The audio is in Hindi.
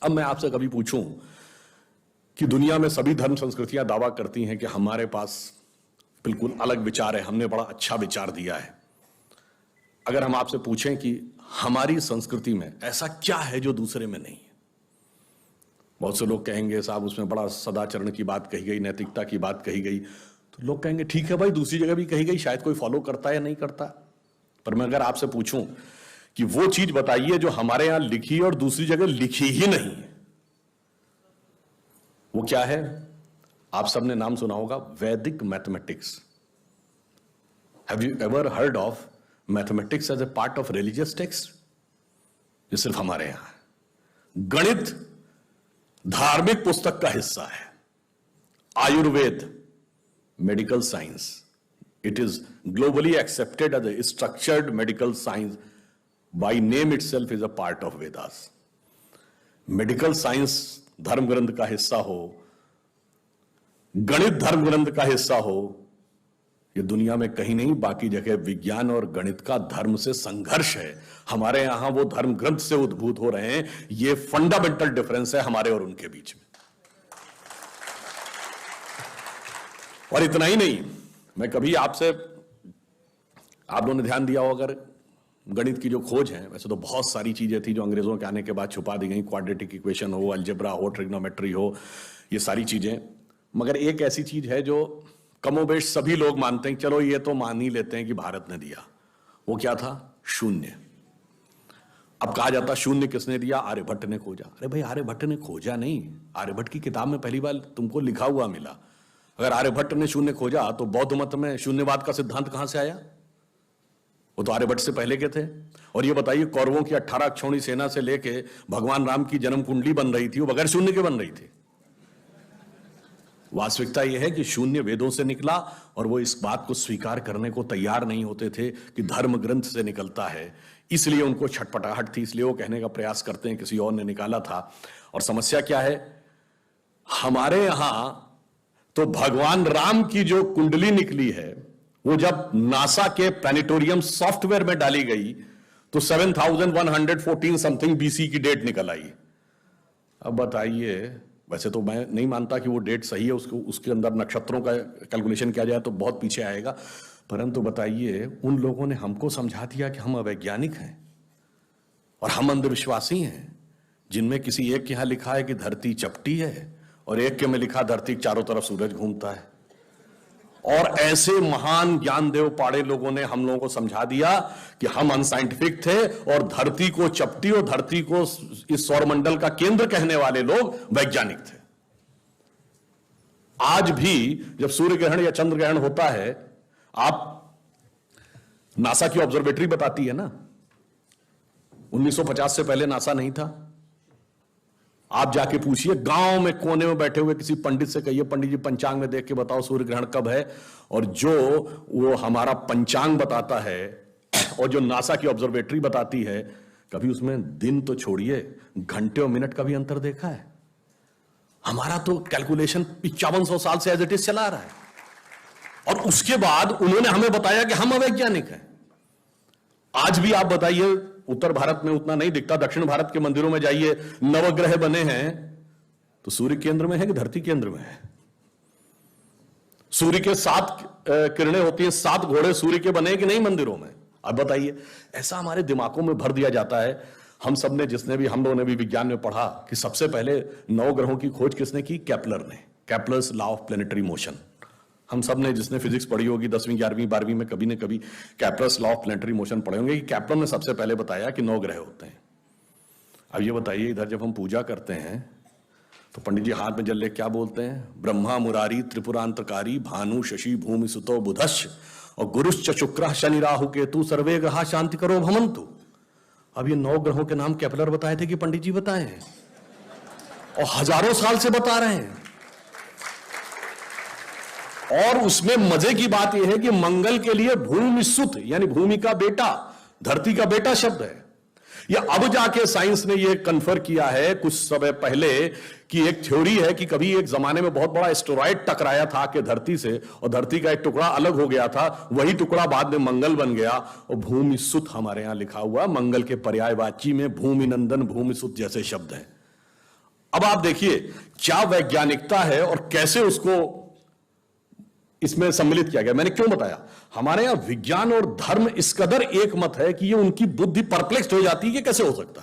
अब मैं आपसे कभी पूछूं कि दुनिया में सभी धर्म संस्कृतियां दावा करती हैं कि हमारे पास बिल्कुल अलग विचार है, हमने बड़ा अच्छा विचार दिया है। अगर हम आपसे पूछें कि हमारी संस्कृति में ऐसा क्या है जो दूसरे में नहीं है, बहुत से लोग कहेंगे साहब उसमें बड़ा सदाचरण की बात कही गई, नैतिकता की बात कही गई। तो लोग कहेंगे ठीक है भाई, दूसरी जगह भी कही गई, शायद कोई फॉलो करता है या नहीं करता। पर मैं अगर आपसे पूछूं कि वो चीज बताइए जो हमारे यहां लिखी और दूसरी जगह लिखी ही नहीं है, वो क्या है? आप सबने नाम सुना होगा वैदिक mathematics. Have you ever heard of mathematics as a part of religious text? ये सिर्फ हमारे यहां है। गणित धार्मिक पुस्तक का हिस्सा है। Ayurveda medical science, it is globally accepted as a structured medical science, by name itself is a part of Vedas. Medical science धर्म ग्रंथ का हिस्सा हो, गणित धर्म ग्रंथ का हिस्सा हो, ये दुनिया में कहीं नहीं, बाकी जगह विज्ञान और गणित का धर्म से संघर्ष है। हमारे यहां वो धर्म ग्रंथ से उद्भूत हो रहे हैं। ये फंडामेंटल डिफरेंस है हमारे और उनके बीच में। और इतना ही नहीं, मैं कभी आपसे, आप लोगों ने ध्यान दिया हो अगर, गणित की जो खोज है, वैसे तो बहुत सारी चीजें थी जो अंग्रेजों के आने के बाद छुपा दी गई, क्वाड्रेटिक इक्वेशन हो, अलजेब्रा हो, ट्रिग्नोमेट्री हो, ये सारी चीजें। मगर एक ऐसी चीज है जो कमोबेश सभी लोग मानते हैं, चलो ये तो मान ही लेते हैं कि भारत ने दिया। वो क्या था? शून्य। अब कहा जाता शून्य किसने दिया? आर्यभट्ट ने खोजा। अरे भाई, आर्यभट्ट ने खोजा नहीं, आर्यभट्ट की किताब में पहली बार तुमको लिखा हुआ मिला। अगर आर्यभट्ट ने शून्य खोजा तो बौद्ध मत में शून्यवाद का सिद्धांत कहां से आया? वो तो आर्यभट्ट से पहले के थे। और ये बताइए, कौरवों की 18 अक्षौणी सेना से लेके भगवान राम की जन्म कुंडली बन रही थी, वो बगैर शून्य के बन रही थी। वास्तविकता यह है कि शून्य वेदों से निकला, और वो इस बात को स्वीकार करने को तैयार नहीं होते थे कि धर्म ग्रंथ से निकलता है। इसलिए उनको छटपटाहट थी, इसलिए वो कहने का प्रयास करते हैं किसी और ने निकाला था। और समस्या क्या है? हमारे यहां तो भगवान राम की जो कुंडली निकली है, वो जब नासा के प्लैनेटोरियम सॉफ्टवेयर में डाली गई तो 7114 समथिंग बीसी की डेट निकल आई। अब बताइए, वैसे तो मैं नहीं मानता कि वो डेट सही है, उसके अंदर नक्षत्रों का कैलकुलेशन किया जाए तो बहुत पीछे आएगा, परंतु बताइए, उन लोगों ने हमको समझा दिया कि हम अवैज्ञानिक हैं और हम अंधविश्वासी हैं, जिनमें किसी एक के यहां लिखा है कि धरती चपटी है और एक के में लिखा धरती के चारों तरफ सूरज घूमता है। और ऐसे महान ज्ञानदेव पाड़े लोगों ने हम लोगों को समझा दिया कि हम अनसाइंटिफिक थे और धरती को चपटी और धरती को इस सौरमंडल का केंद्र कहने वाले लोग वैज्ञानिक थे। आज भी जब सूर्य ग्रहण या चंद्र ग्रहण होता है, आप, नासा की ऑब्जर्वेटरी बताती है ना, 1950 से पहले नासा नहीं था। आप जाके पूछिए, गांव में कोने में बैठे हुए किसी पंडित से कहिए, पंडित जी पंचांग में देख के बताओ सूर्य ग्रहण कब है, और जो वो हमारा पंचांग बताता है और जो नासा की ऑब्जर्वेटरी बताती है, कभी उसमें दिन तो छोड़िए, घंटे और मिनट का भी अंतर देखा है? हमारा तो कैलकुलेशन 5500 साल से एज इट इज चला रहा है, और उसके बाद उन्होंने हमें बताया कि हम अवैज्ञानिक हैं। आज भी आप बताइए, उत्तर भारत में उतना नहीं दिखता, दक्षिण भारत के मंदिरों में जाइए, नवग्रह बने हैं तो सूर्य केंद्र में है कि धरती केंद्र में है? सूर्य के 7 किरणें होती हैं, 7 घोड़े सूर्य के बने कि नहीं मंदिरों में? अब बताइए, ऐसा हमारे दिमागों में भर दिया जाता है। हम सब ने, जिसने भी, हम लोगों ने भी विज्ञान में पढ़ा कि सबसे पहले 9 ग्रहों की खोज किसने की? केपलर ने। Kepler's law of planetary motion. हम सब ने, जिसने फिजिक्स पढ़ी होगी 10वीं 11वीं 12वीं में, कभी न कभी Kepler's law of planetary motion पढ़े होंगे कि केपलर ने सबसे पहले बताया कि 9 ग्रह होते हैं। अब ये बताइए, इधर जब हम पूजा करते हैं तो पंडित जी हाथ में जल ले क्या बोलते हैं? ब्रह्मा मुरारी त्रिपुरांतकारी भानु शशि भूमि सुतो बुधश्च और गुरुश्च शुक्र शनि राहु केतु सर्वे ग्रहा शांति करो भवन्तु। अब ये 9 ग्रहों के नाम केपलर बताए थे कि पंडित जी बताए हैं? और हजारों साल से बता रहे हैं। और उसमें मजे की बात यह है कि मंगल के लिए भूमि सुत, यानी भूमि का बेटा, धरती का बेटा शब्द है। या अब जाके साइंस ने यह कन्फर्म किया है कुछ समय पहले कि एक थ्योरी है कि कभी एक जमाने में बहुत बड़ा एस्टेरॉयड टकराया था कि धरती से, और धरती का एक टुकड़ा अलग हो गया था, वही टुकड़ा बाद में मंगल बन गया। और भूमि सुत हमारे यहां लिखा हुआ, मंगल के पर्यायवाची में भूमि नंदन भूमि सुत जैसे शब्द हैं। अब आप देखिए क्या वैज्ञानिकता है और कैसे उसको इसमें सम्मिलित किया गया। मैंने क्यों बताया, हमारे यहां विज्ञान और धर्म इस कदर एक मत है कि ये उनकी बुद्धि परप्लेक्स्ड हो जाती है कि कैसे हो सकता है।